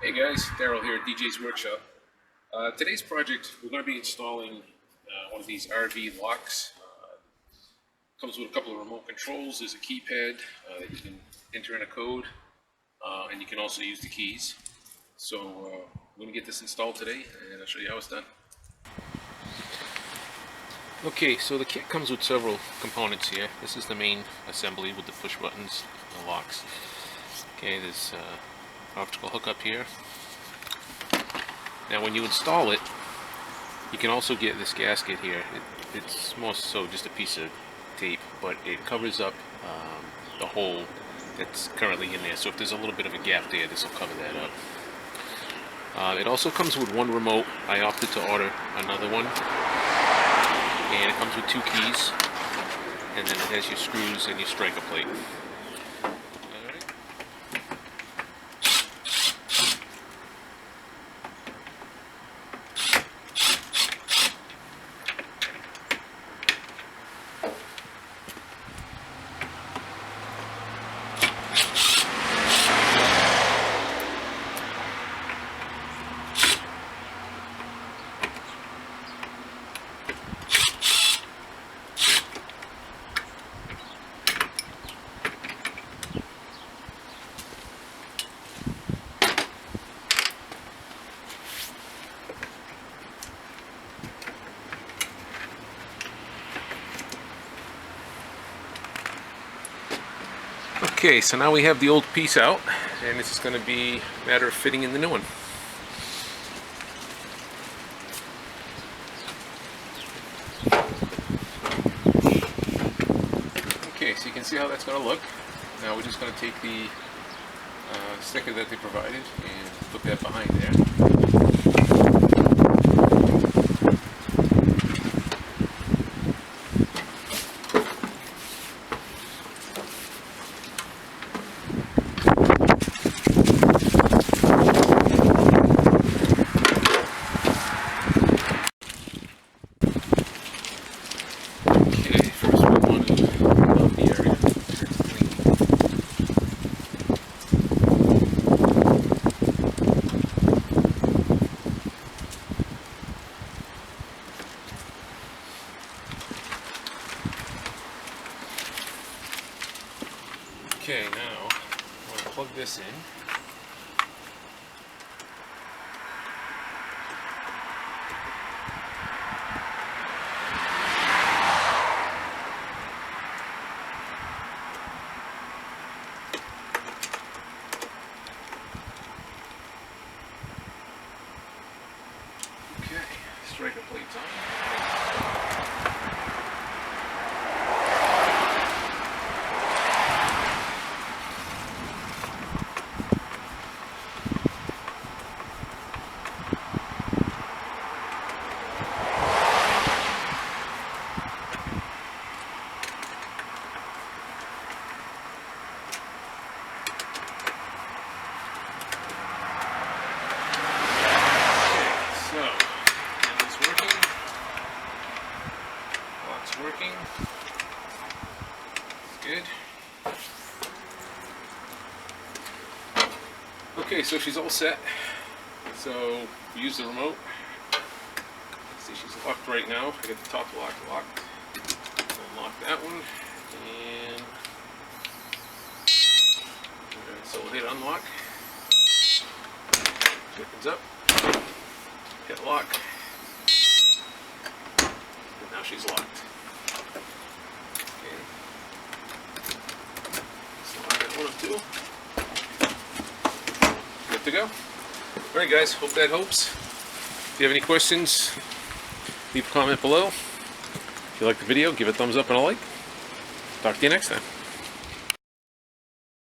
Hey guys, Daryl here at DJ's Workshop. Today's project, we're going to be installing one of these RV locks. Comes with a couple of remote controls. There's a keypad that you can enter in a code, and you can also use the keys. So we're going to get this installed today, and I'll show you how it's done. Okay, so the kit comes with several components here. This is the main assembly with the push buttons and the locks. Okay, there's optical hookup here. Now when you install it, you can also get this gasket here. It's more so just a piece of tape, but it covers up the hole that's currently in there. So if there's a little bit of a gap there, this will cover that up. It also comes with one remote. I opted to order another one. And it comes with two keys. And then it has your screws and your striker plate. Okay, so now we have the old piece out, and this is going to be a matter of fitting in the new one. Okay, so you can see how that's going to look. Now we're just going to take the sticker that they provided and put that behind there. Okay, now I'm going to plug this in. Okay, striker plates on. Working. Good. Okay, so she's all set. So we use the remote. See, she's locked right now. I got the top lock locked. Unlock that one. And so we'll hit unlock. She opens up. Hit lock. And now she's locked. One of two. Good to go. Alright guys, hope that helps. If you have any questions, leave a comment below. If you like the video, give it a thumbs up and a like. Talk to you next time.